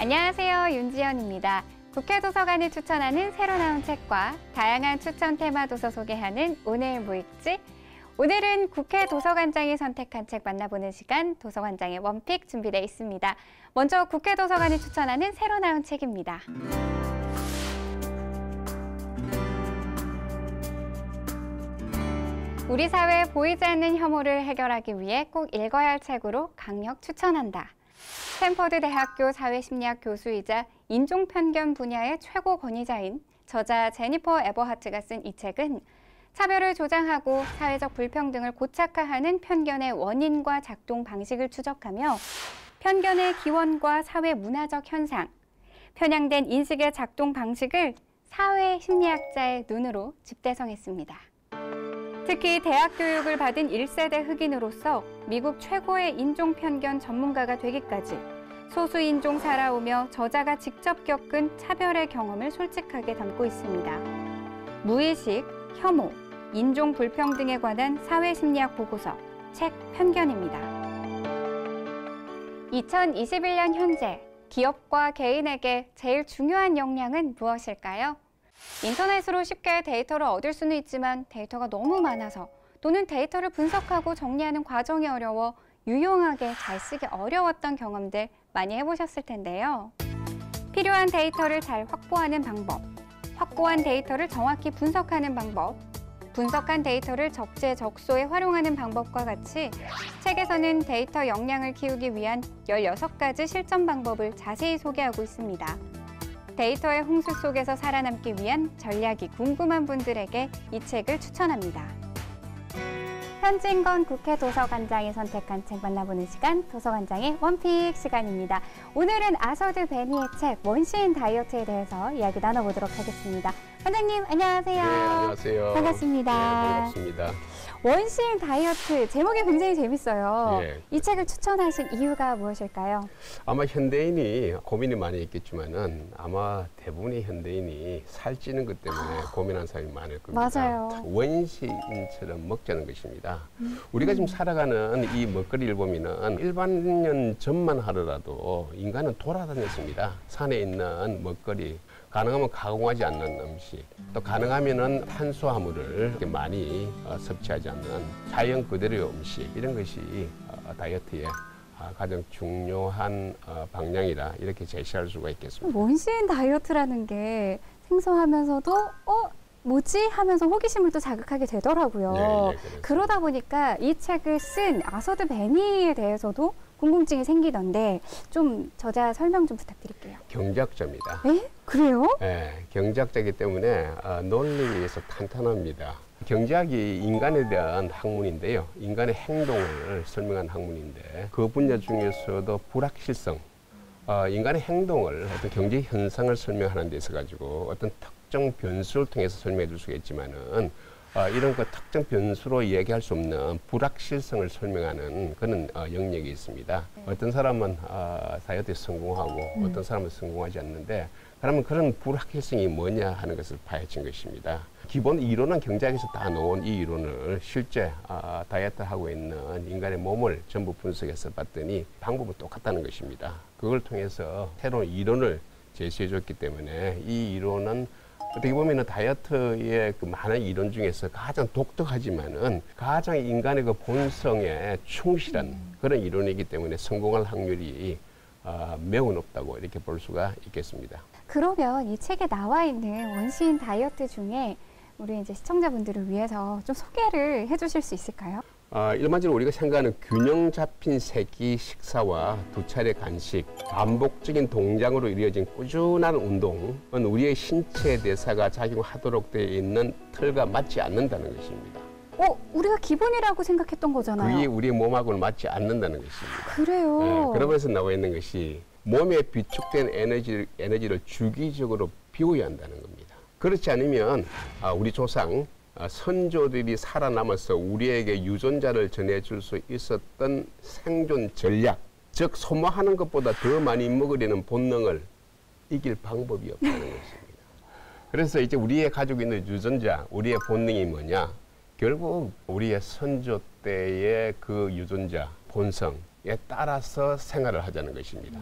안녕하세요. 윤지연입니다. 국회 도서관이 추천하는 새로 나온 책과 다양한 추천 테마 도서 소개하는 오늘 뭐 읽지? 오늘은 국회 도서관장이 선택한 책 만나보는 시간, 도서관장의 원픽 준비되어 있습니다. 먼저 국회 도서관이 추천하는 새로 나온 책입니다. 우리 사회에 보이지 않는 혐오를 해결하기 위해 꼭 읽어야 할 책으로 강력 추천한다. 스탠퍼드 대학교 사회심리학 교수이자 인종편견 분야의 최고 권위자인 저자 제니퍼 에버하트가 쓴 이 책은 차별을 조장하고 사회적 불평등을 고착화하는 편견의 원인과 작동 방식을 추적하며 편견의 기원과 사회 문화적 현상, 편향된 인식의 작동 방식을 사회 심리학자의 눈으로 집대성했습니다. 특히 대학 교육을 받은 1세대 흑인으로서 미국 최고의 인종편견 전문가가 되기까지 소수인종 살아오며 저자가 직접 겪은 차별의 경험을 솔직하게 담고 있습니다. 무의식, 혐오, 인종 불평등에 관한 사회심리학 보고서, 책 편견입니다. 2021년 현재 기업과 개인에게 제일 중요한 역량은 무엇일까요? 인터넷으로 쉽게 데이터를 얻을 수는 있지만 데이터가 너무 많아서 또는 데이터를 분석하고 정리하는 과정이 어려워 유용하게 잘 쓰기 어려웠던 경험들 많이 해보셨을 텐데요. 필요한 데이터를 잘 확보하는 방법, 확보한 데이터를 정확히 분석하는 방법, 분석한 데이터를 적재적소에 활용하는 방법과 같이 책에서는 데이터 역량을 키우기 위한 16가지 실전 방법을 자세히 소개하고 있습니다. 데이터의 홍수 속에서 살아남기 위한 전략이 궁금한 분들에게 이 책을 추천합니다. 현진건 국회 도서관장이 선택한 책 만나보는 시간, 도서관장의 원픽 시간입니다. 오늘은 아서드 베니의 책 원시인 다이어트에 대해서 이야기 나눠보도록 하겠습니다. 관장님 안녕하세요. 네, 안녕하세요. 반갑습니다. 네, 반갑습니다. 원시인 다이어트, 제목이 굉장히 재밌어요. 예. 이 책을 추천하신 이유가 무엇일까요? 아마 현대인이 고민이 많이 있겠지만은 아마 대부분의 현대인이 살찌는 것 때문에 고민하는 사람이 많을 겁니다. 맞아요. 원시인처럼 먹자는 것입니다. 우리가 지금 살아가는 이 먹거리를 보면은 일반 년 전만 하더라도 인간은 돌아다녔습니다. 산에 있는 먹거리, 가능하면 가공하지 않는 음식, 또 가능하면은 탄수화물을 이렇게 많이 섭취하지 않는 자연 그대로의 음식, 이런 것이 다이어트의 가장 중요한 방향이라 이렇게 제시할 수가 있겠습니다. 원시인 다이어트라는 게 생소하면서도 뭐지? 하면서 호기심을 또 자극하게 되더라고요. 예, 그러다 보니까 이 책을 쓴 아서드 베니에 대해서도 궁금증이 생기던데 좀 저자 설명 좀 부탁드릴게요. 경제학자입니다. 에? 그래요? 네, 경제학자이기 때문에 논리에서 탄탄합니다. 경제학이 인간에 대한 학문인데요. 인간의 행동을 설명한 학문인데 그 분야 중에서도 불확실성, 인간의 행동을 어떤 경제 현상을 설명하는 데 있어 가지고 어떤 특정 변수를 통해서 설명해 줄 수가 있지만은 이런 그 특정 변수로 얘기할 수 없는 불확실성을 설명하는 그런 영역이 있습니다. 어떤 사람은 다이어트에 성공하고 어떤 사람은 성공하지 않는데 그러면 그런 불확실성이 뭐냐 하는 것을 파헤친 것입니다. 기본 이론은 경제학에서 다 놓은 이 이론을 실제 다이어트 하고 있는 인간의 몸을 전부 분석해서 봤더니 방법은 똑같다는 것입니다. 그걸 통해서 새로운 이론을 제시해 줬기 때문에 이 이론은 어떻게 보면은 다이어트의 그 많은 이론 중에서 가장 독특하지만은 가장 인간의 그 본성에 충실한 그런 이론이기 때문에 성공할 확률이 매우 높다고 이렇게 볼 수가 있겠습니다. 그러면 이 책에 나와 있는 원시인 다이어트 중에 우리 이제 시청자분들을 위해서 좀 소개를 해주실 수 있을까요? 일반적으로 우리가 생각하는 균형 잡힌 세 끼 식사와 2차례 간식, 반복적인 동작으로 이루어진 꾸준한 운동은 우리의 신체 대사가 작용하도록 되어 있는 틀과 맞지 않는다는 것입니다. 우리가 기본이라고 생각했던 거잖아요. 그게 우리의 몸하고는 맞지 않는다는 것입니다. 그래요? 네, 그러면서 나와 있는 것이 몸에 비축된 에너지를 주기적으로 비워야 한다는 겁니다. 그렇지 않으면 우리 조상 선조들이 살아남아서 우리에게 유전자를 전해줄 수 있었던 생존 전략, 즉 소모하는 것보다 더 많이 먹으려는 본능을 이길 방법이 없다는 것입니다. 그래서 이제 우리의 가지고 있는 유전자, 우리의 본능이 뭐냐? 결국 우리의 선조 때의 그 유전자, 본성에 따라서 생활을 하자는 것입니다.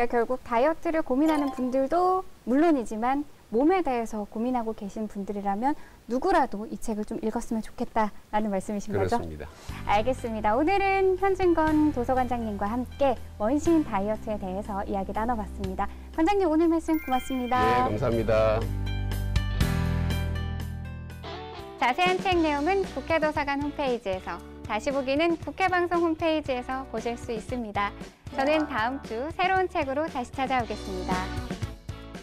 그러니까 결국 다이어트를 고민하는 분들도 물론이지만 몸에 대해서 고민하고 계신 분들이라면 누구라도 이 책을 좀 읽었으면 좋겠다라는 말씀이신 거죠? 그렇습니다. 알겠습니다. 오늘은 현진건 도서관장님과 함께 원시인 다이어트에 대해서 이야기 나눠봤습니다. 관장님 오늘 말씀 고맙습니다. 네, 감사합니다. 자세한 책 내용은 국회도서관 홈페이지에서, 다시 보기는 국회방송 홈페이지에서 보실 수 있습니다. 저는 다음 주 새로운 책으로 다시 찾아오겠습니다.